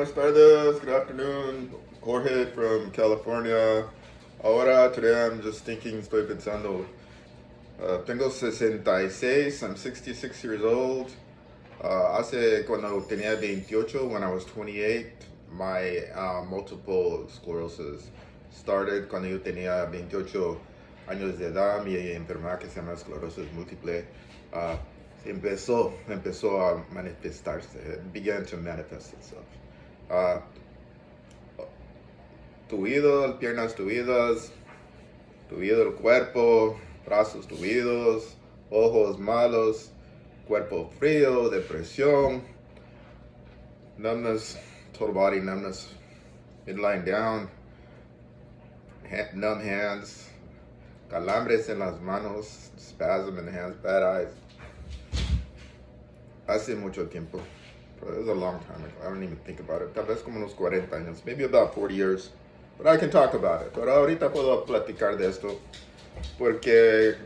buenas tardes, good afternoon. Jorge from California. Ahora, today I'm just thinking, estoy pensando. Tengo 66, I'm 66 years old. Hace cuando tenía 28, when I was 28, my multiple sclerosis started cuando yo tenía 28 años de edad. Mi enfermedad que se llama sclerosis múltiple empezó a manifestarse. It began to manifest itself. Tuido, piernas tuidas, tuido el cuerpo, brazos tuidos, ojos malos, cuerpo frío, depresión, numbness, total body numbness, mid lying down, numb hands, calambres en las manos, spasm in the hands, bad eyes. Hace mucho tiempo. It was a long time ago. I don't even think about it. Tal vez como unos 40 años, maybe about 40 years. But I can talk about it. Pero ahorita puedo platicar de esto. Porque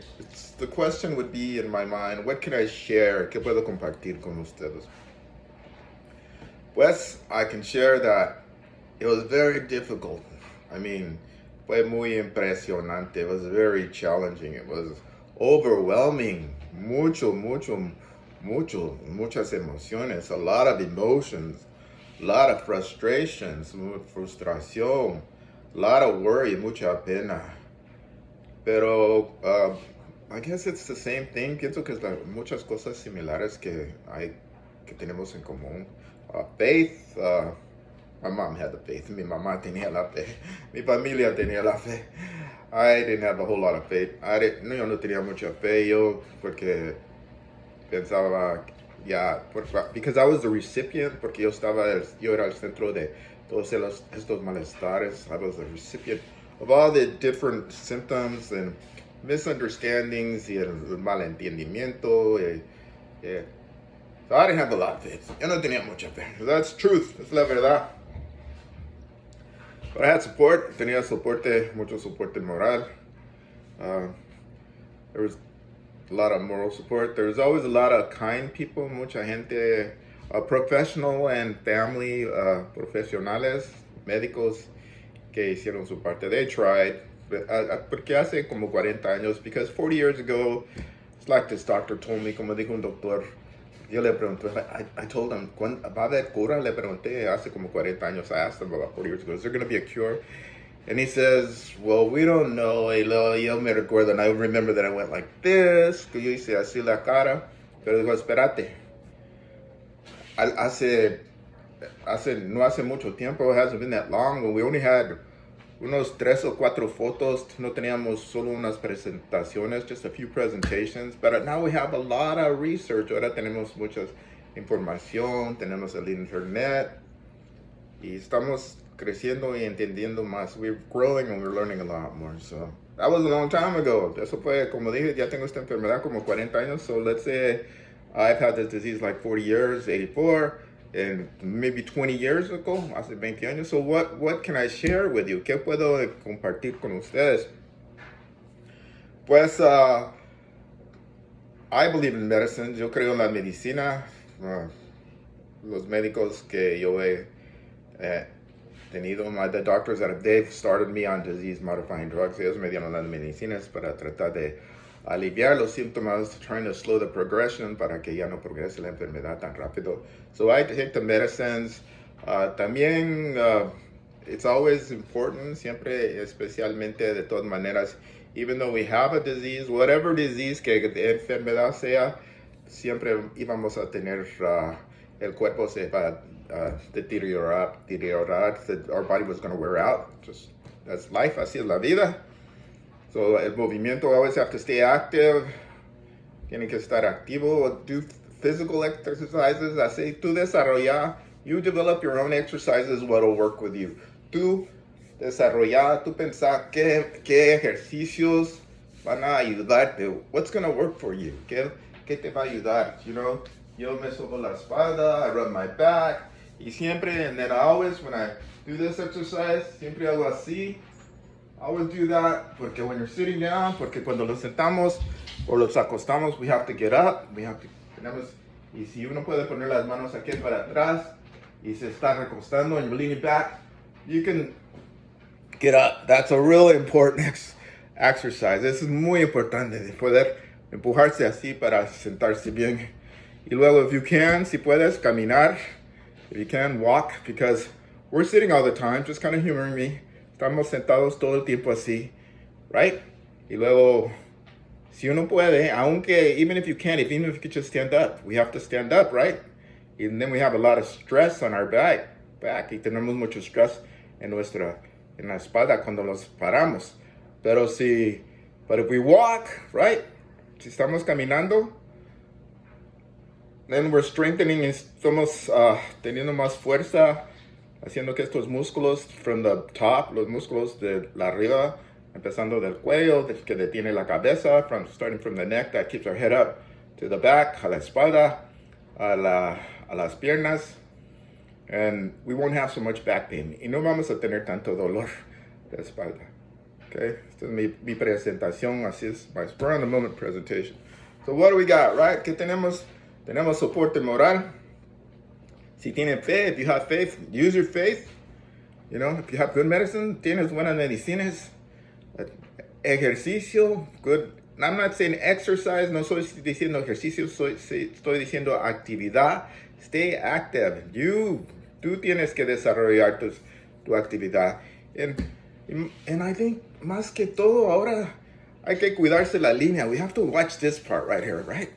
the question would be in my mind, what can I share? ¿Qué puedo compartir con ustedes? Pues, I can share that it was very difficult. I mean, fue muy impresionante. It was very challenging. It was overwhelming. Muchas emociones, a lot of emotions, a lot of frustrations, frustración, a lot of worry, mucha pena. Pero I guess it's the same thing. Pienso que es muchas cosas similares que tenemos en común. Faith, my mom had the faith. Mi mamá tenía la fe. Mi familia tenía la fe. I didn't have a whole lot of faith. Yo no tenía mucha fe yo porque pensaba because I was the recipient, porque yo era el centro de todos estos malestares. I was the recipient of all the different symptoms and misunderstandings y el malentendimiento. So I didn't have a lot of faith. Yo no tenía mucha fe. That's truth. Es la verdad. But I had support. Tenía soporte, mucho soporte moral. There was a lot of moral support. There's always a lot of kind people, mucha gente, professional and family profesionales, médicos que hicieron su parte. They tried, porque hace como 40 años, because 40 years ago, it's like this doctor told me, como dijo un doctor, yo le pregunté, I told him, ¿va a haber cura? Le pregunté hace como 40 años, I asked him about 40 years ago, is there going to be a cure? And he says, well, we don't know. Y luego yo me recuerdo, and I remember that I went like this, que yo hice así la cara, pero digo, espérate. No hace mucho tiempo, it hasn't been that long, when we only had unos 3 o 4 fotos, no teníamos solo unas presentaciones, just a few presentations, but now we have a lot of research. Ahora tenemos mucha información, tenemos el internet, y estamos creciendo y entendiendo más. We're growing and we're learning a lot more. So that was a long time ago. Eso fue, como dije, ya tengo esta enfermedad como 40 años. So let's say I've had this disease like 40 years, 84, and maybe 20 years ago, hace 20 años. So what can I share with you? ¿Qué puedo compartir con ustedes? Pues I believe in medicine. Yo creo en la medicina. Los médicos que yo he tenido, the doctors they've started me on disease-modifying drugs. Ellos me dieron las medicinas para tratar de aliviar los síntomas, trying to slow the progression para que ya no progrese la enfermedad tan rápido. So I take the medicines. También, it's always important, siempre, especialmente de todas maneras, even though we have a disease, whatever disease que de enfermedad sea, siempre íbamos a tener, el cuerpo se va deteriorar, our body was going to wear out. Just that's life, así es la vida. So el movimiento, always have to stay active, tienen que estar activo, do physical exercises, así tú desarrollar, you develop your own exercises, what'll work with you. Tú desarrollar, tú pensar qué ejercicios van a ayudarte, what's going to work for you, qué te va a ayudar, you know. Yo me sobo la espalda, I rub my back, y siempre, and then I always, when I do this exercise, siempre hago así. I always do that, porque when you're sitting down, porque cuando nos sentamos o los acostamos, we have to get up, y si uno puede poner las manos aquí para atrás, y se está recostando and leaning back, you can get up. That's a really important exercise. Eso es muy importante, de poder empujarse así para sentarse bien. Y luego, if you can, si puedes, caminar. If you can, walk, because we're sitting all the time, just kind of humoring me. Estamos sentados todo el tiempo así, right? Y luego, si uno puede, aunque, even if you can, even if you could just stand up, we have to stand up, right? And then we have a lot of stress on our back, y tenemos mucho stress en la espalda cuando nos paramos. But if we walk, right? Si estamos caminando, then we're strengthening, estamos teniendo más fuerza, haciendo que estos músculos from the top, los músculos de la arriba, empezando del cuello, que detiene la cabeza, starting from the neck, that keeps our head up, to the back, a la espalda, a las piernas, and we won't have so much back pain. Y no vamos a tener tanto dolor de espalda. Okay, esta es mi presentación, así es, my spur on the moment presentation. So what do we got, right? ¿Qué tenemos? Tenemos soporte moral. Si tienen fe, if you have faith, use your faith. You know, if you have good medicine, tienes buenas medicinas. Ejercicio, good. I'm not saying exercise, no estoy diciendo ejercicio, estoy diciendo actividad. Stay active. Tú tienes que desarrollar tu actividad. And I think, más que todo, ahora hay que cuidarse la línea. We have to watch this part right here, right?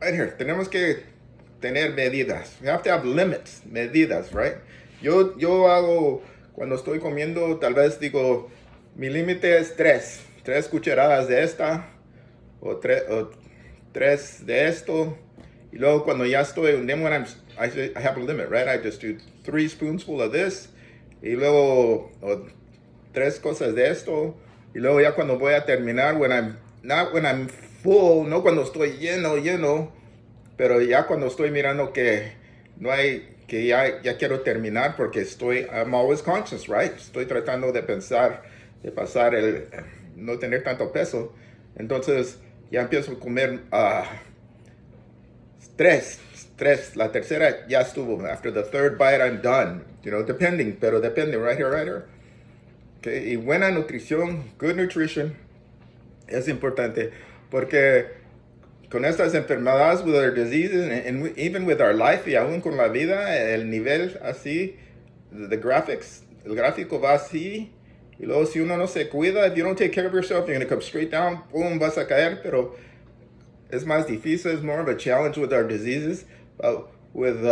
Right here, tenemos que tener medidas. We have to have limits, medidas, right? Yo hago, cuando estoy comiendo, tal vez digo, mi límite es 3 cucharadas de esta, o 3 de esto, y luego cuando ya estoy, and then when I have a limit, right? I just do 3 spoonfuls of this, y luego 3 cosas de esto, y luego ya cuando voy a terminar, not when I'm full, no cuando estoy lleno, pero ya cuando estoy mirando que no hay, que ya quiero terminar porque I'm always conscious, right? Estoy tratando de pensar, de pasar no tener tanto peso. Entonces ya empiezo a comer 3. La tercera ya estuvo. After the 3rd bite, I'm done. You know, depending, right here. Okay, y buena nutrición, good nutrition, es importante porque con estas enfermedades, with our diseases, and even with our life, y aún con la vida, el nivel así, the graphics, el gráfico va así, y luego si uno no se cuida, if you don't take care of yourself, you're going to come straight down, boom, vas a caer, pero es más difícil, es more of a challenge with our diseases, but with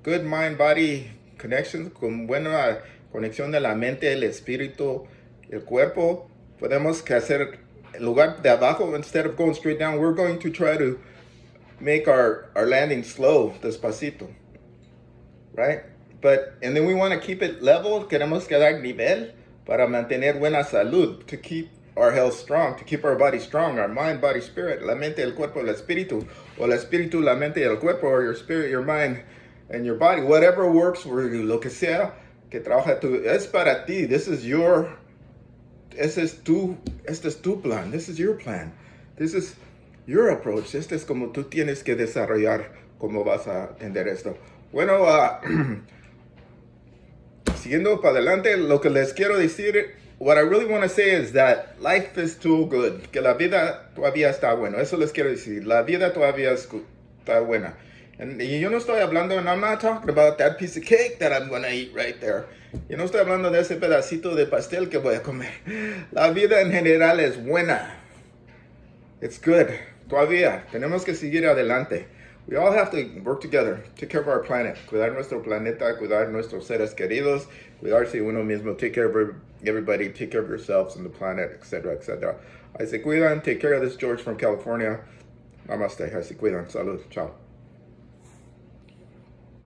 good mind-body connections, con buena conexión de la mente, el espíritu, el cuerpo, podemos hacer en lugar de abajo, instead of going straight down, we're going to try to make our landing slow, despacito, right? And then we want to keep it level, queremos quedar nivel para mantener buena salud, to keep our health strong, to keep our body strong, our mind, body, spirit, la mente, el cuerpo, el espíritu, o el espíritu, la mente, el cuerpo, or your spirit, your mind, and your body, whatever works for you, lo que sea que trabaja tú, es para ti, este es tu plan. This is your plan. This is your approach. Este es como tú tienes que desarrollar cómo vas a entender esto. Bueno, siguiendo para adelante, lo que les quiero decir, what I really want to say is that life is too good. Que la vida todavía está buena. Eso les quiero decir. La vida todavía está buena. Y yo no estoy hablando, and I'm not talking about that piece of cake that I'm going to eat right there. Yo no estoy hablando de ese pedacito de pastel que voy a comer. La vida en general es buena. It's good. Todavía. Tenemos que seguir adelante. We all have to work together. Take care of our planet. Cuidar nuestro planeta. Cuidar nuestros seres queridos. Cuidarse uno mismo. Take care of everybody. Take care of yourselves and the planet, etc., etc. Ahí se cuidan. Take care of this George from California. Namaste. Ahí se cuidan. Salud. Chao.